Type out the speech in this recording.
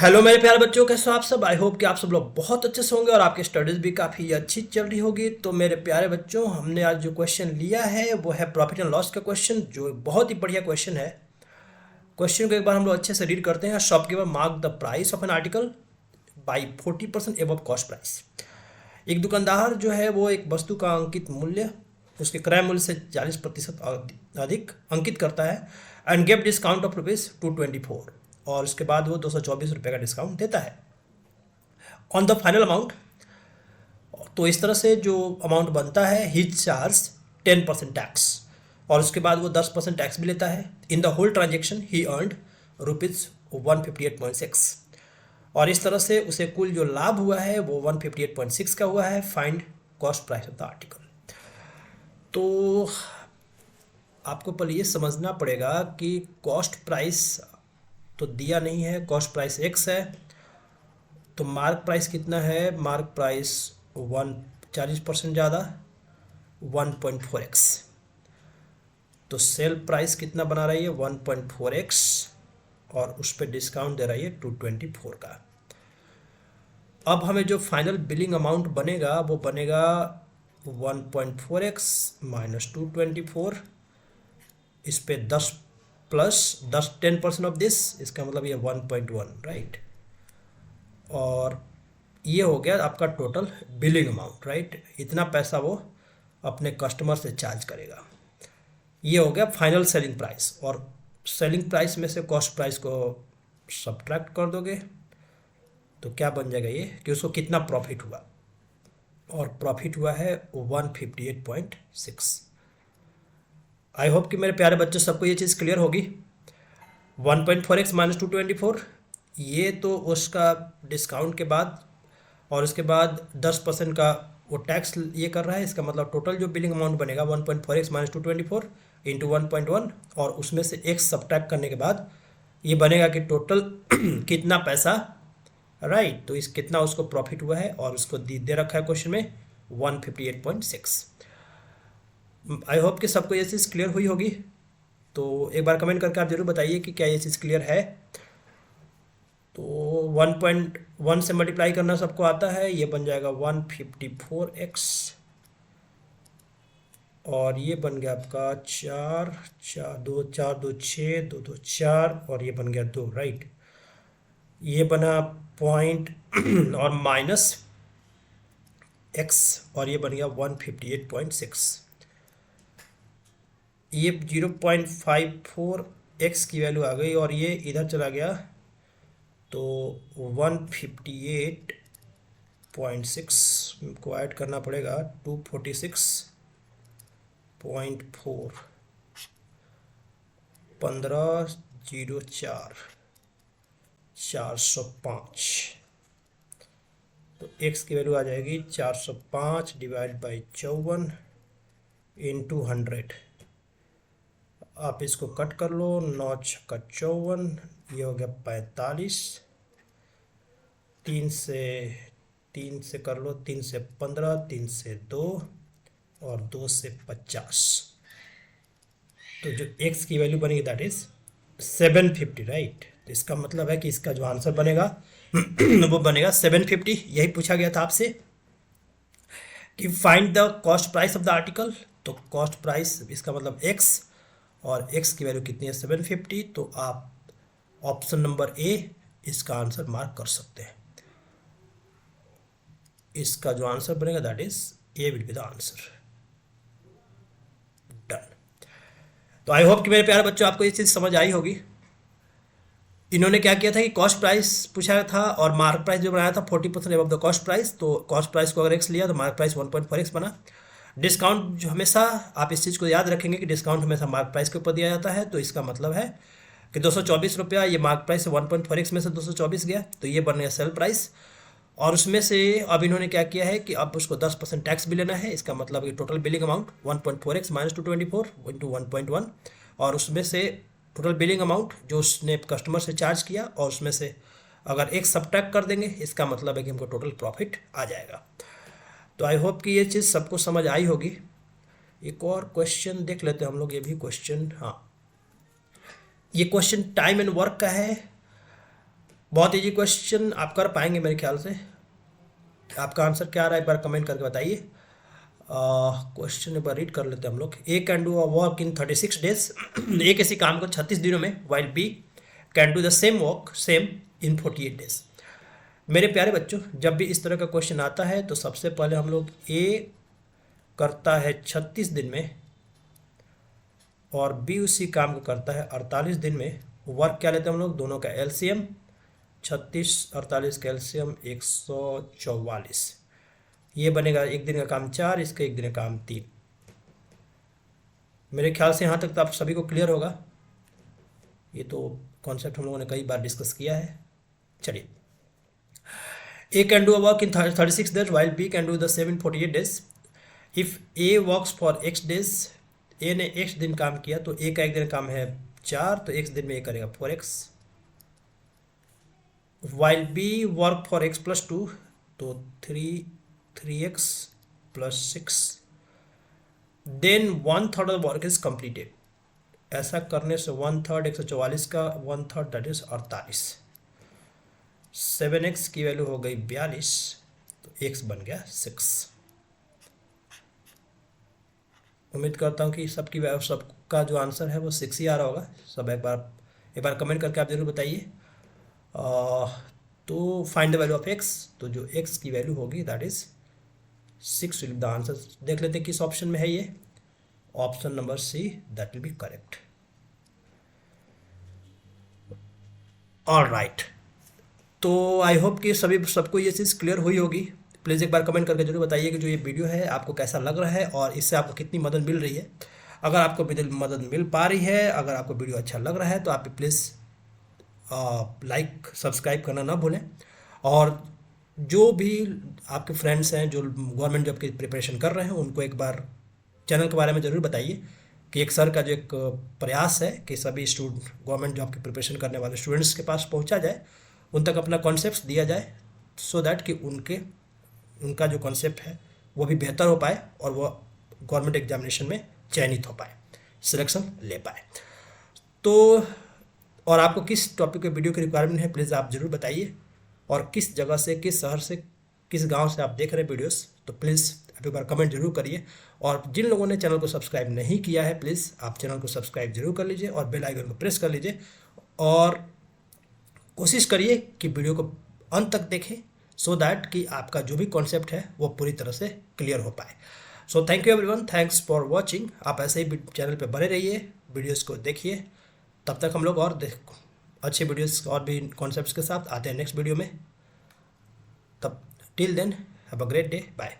Hello मेरे प्यारे बच्चों, कैसे हो आप सब। आई होप कि आप सब लोग बहुत अच्छे से होंगे और आपकी स्टडीज भी काफ़ी अच्छी चल रही होगी। तो मेरे प्यारे बच्चों, हमने आज जो क्वेश्चन लिया है वो है प्रॉफिट एंड लॉस का क्वेश्चन, जो बहुत ही बढ़िया क्वेश्चन है। क्वेश्चन को एक बार हम लोग अच्छे से रीड करते हैं। Shopkeeper mark the price of an article by 40% above cost price. एक दुकानदार जो है वो एक वस्तु का अंकित मूल्य उसके क्रय मूल्य से 40% अधिक अंकित करता है एंड गिव डिस्काउंट ऑफ ₹224, और उसके बाद वो 224 रुपये का डिस्काउंट देता है ऑन द फाइनल अमाउंट। तो इस तरह से जो अमाउंट बनता है, ही चार्ज 10% टैक्स, और उसके बाद वो 10% टैक्स भी लेता है। In the whole transaction he earned ₹158.6, और इस तरह से उसे कुल जो लाभ हुआ है वो 158.6 का हुआ है। Find cost price of the article. तो आपको पहले ये समझना पड़ेगा कि कॉस्ट प्राइस तो दिया नहीं है, कॉस्ट प्राइस एक्स है, तो मार्क प्राइस कितना है? मार्क प्राइस 40% ज़्यादा 1.4x, तो सेल प्राइस कितना बना रही है? 1.4x, और उस पर डिस्काउंट दे रही है 224 का। अब हमें जो फाइनल बिलिंग अमाउंट बनेगा वो बनेगा 1.4x माइनस 224, इस पे 10 प्लस 10% ऑफ दिस, इसका मतलब ये 1.1, राइट। और ये हो गया आपका टोटल बिलिंग अमाउंट, राइट। इतना पैसा वो अपने कस्टमर से चार्ज करेगा। ये हो गया फाइनल सेलिंग प्राइस, और सेलिंग प्राइस में से कॉस्ट प्राइस को सब्ट्रैक्ट कर दोगे तो क्या बन जाएगा ये कि उसको कितना प्रॉफिट हुआ, और प्रॉफिट हुआ है 158.6। आई होप कि मेरे प्यारे बच्चों सबको ये चीज़ क्लियर होगी। 1.4x माइनस 224, ये तो उसका डिस्काउंट के बाद, और उसके बाद 10% का वो टैक्स ये कर रहा है। इसका मतलब टोटल जो बिलिंग अमाउंट बनेगा 1.4x माइनस 224 इंटू 1.1, और उसमें से x सब्ट्रैक्ट करने के बाद ये बनेगा कि टोटल कितना पैसा, राइट। तो इस कितना उसको प्रॉफिट हुआ है, और उसको दे रखा है क्वेश्चन में 158.6। आई होप कि सबको ये चीज़ क्लियर हुई होगी। तो एक बार कमेंट करके आप ज़रूर बताइए कि क्या ये चीज़ क्लियर है। तो 1.1 से मल्टीप्लाई करना सबको आता है, ये बन जाएगा 154x, और ये बन गया आपका 4 4 2 4 2 6 2 2 4, और ये बन गया 2, राइट। ये बना पॉइंट और माइनस x, और ये बन गया 158.6। ये 0.54x की वैल्यू आ गई, और ये इधर चला गया तो 158.6 को ऐड करना पड़ेगा 246.4, 1504 405। तो x की वैल्यू आ जाएगी 405 डिवाइड बाई 54 इंटू 100। आप इसको कट कर लो, 9 छक्का 54, ये हो गया 45, 3 से कर लो, 3 से 15, 3 से 2, और 2 से 50। तो जो x की वैल्यू बनेगी दैट इज 750, राइट। तो इसका मतलब है कि इसका जो आंसर बनेगा वो बनेगा 750। यही पूछा गया था आपसे कि find the cost price of the article. तो कॉस्ट प्राइस इसका मतलब x, और x की वैल्यू कितनी है? 750। तो आप ऑप्शन नंबर ए इसका आंसर मार्क कर सकते हैं। इसका जो आंसर बनेगा that is a will be the answer. Done. तो आई होप कि मेरे प्यारे बच्चों आपको ये चीज़ समझ आई होगी। इन्होंने क्या किया था कि कॉस्ट प्राइस पूछा था, और मार्क प्राइस जो बनाया था 40% एबव द कॉस्ट प्राइस। तो कॉस्ट प्राइस को अगर एक्स लिया तो मार्क प्राइस 1.4x बना। डिस्काउंट जो हमेशा आप इस चीज़ को याद रखेंगे कि डिस्काउंट हमेशा मार्क प्राइस के ऊपर दिया जाता है। तो इसका मतलब है कि 224 रुपया, ये मार्क प्राइस 1.4x में से 224 गया, तो ये बन गया सेल प्राइस। और उसमें से अब इन्होंने क्या किया है कि अब उसको 10% टैक्स भी लेना है। इसका मतलब कि total billing amount 1.4x minus 224 into 1.1, और उसमें से टोटल बिलिंग अमाउंट जो उसने कस्टमर से चार्ज किया, और उसमें से अगर एक सब्ट्रैक्ट कर देंगे, इसका मतलब है कि हमको टोटल प्रॉफिट आ जाएगा। तो आई होप कि ये चीज़ सबको समझ आई होगी। एक और क्वेश्चन देख लेते हैं हम लोग। ये भी क्वेश्चन, हाँ, ये क्वेश्चन टाइम एंड वर्क का है। बहुत इजी क्वेश्चन आप कर पाएंगे मेरे ख्याल से। आपका आंसर क्या आ रहा है एक बार कमेंट करके बताइए। क्वेश्चन एक बार रीड कर लेते हैं हम लोग। A can do a work in 36 days, A किसी काम को 36 दिनों में, while B can do the same work same in 48 days. मेरे प्यारे बच्चों, जब भी इस तरह का क्वेश्चन आता है तो सबसे पहले हम लोग ए करता है 36 दिन में और बी उसी काम को करता है 48 दिन में। वर्क क्या लेते हैं हम लोग, दोनों का एलसीएम, 36 48 का एलसीएम 144। ये बनेगा एक दिन का काम 4, इसका एक दिन का काम 3। मेरे ख्याल से यहाँ तक तो आप सभी को क्लियर होगा। ये तो कॉन्सेप्ट हम लोगों ने कई बार डिस्कस किया है। चलिए, A can do a work in 36 days while B can do the same in 48 days. If A works for X days, A ने X दिन काम किया तो A का एक दिन काम है 4, तो X दिन में A करेगा 4X. While B work for X plus 2, तो 3X plus 6. Then 1/3 of the work is completed. ऐसा करने से 1/3 144 का 1/3 दैट इज 48। 7x की वैल्यू हो गई 42, तो x बन गया 6। उम्मीद करता हूँ कि सबका जो आंसर है वो 6 ही आ रहा होगा। सब एक बार कमेंट करके आप जरूर बताइए। तो find the value of x, तो जो x की वैल्यू होगी that is 6 will be the answer. देख लेते हैं किस ऑप्शन में है ये। Option number C, that will be correct. All right, तो आई होप कि सबको ये चीज़ क्लियर हुई होगी। प्लीज़ एक बार कमेंट करके जरूर बताइए कि जो ये वीडियो है आपको कैसा लग रहा है और इससे आपको कितनी मदद मिल रही है। अगर आपको मदद मिल पा रही है, अगर आपको वीडियो अच्छा लग रहा है तो आप प्लीज़ लाइक सब्सक्राइब करना ना भूलें। और जो भी आपके फ्रेंड्स हैं जो गवर्नमेंट जॉब की प्रिपरेशन कर रहे हैं उनको एक बार चैनल के बारे में ज़रूर बताइए कि एक सर का जो एक प्रयास है कि सभी गवर्नमेंट जॉब की प्रिपरेशन करने वाले स्टूडेंट्स के पास पहुंचा जाए, उन तक अपना कॉन्सेप्ट दिया जाए, सो दैट कि उनका जो कॉन्सेप्ट है वो भी बेहतर हो पाए और वो गवर्नमेंट एग्जामिनेशन में चयनित हो पाए, सिलेक्शन ले पाए। तो और आपको किस टॉपिक के वीडियो की रिक्वायरमेंट है प्लीज़ आप ज़रूर बताइए, और किस जगह से, किस शहर से, किस गांव से आप देख रहे हैं वीडियोस, तो प्लीज़ आप एक बार कमेंट जरूर करिए। और जिन लोगों ने चैनल को सब्सक्राइब नहीं किया है प्लीज़ आप चैनल को सब्सक्राइब जरूर कर लीजिए और बेल आइकन को प्रेस कर लीजिए, और कोशिश करिए कि वीडियो को अंत तक देखें, सो दैट कि आपका जो भी कॉन्सेप्ट है वो पूरी तरह से क्लियर हो पाए। So thank you everyone, thanks for watching. आप ऐसे ही चैनल पे बने रहिए, वीडियोस को देखिए। तब तक हम लोग और अच्छे वीडियोस और भी कॉन्सेप्ट्स के साथ आते हैं नेक्स्ट वीडियो में। तब till then have a great day, bye.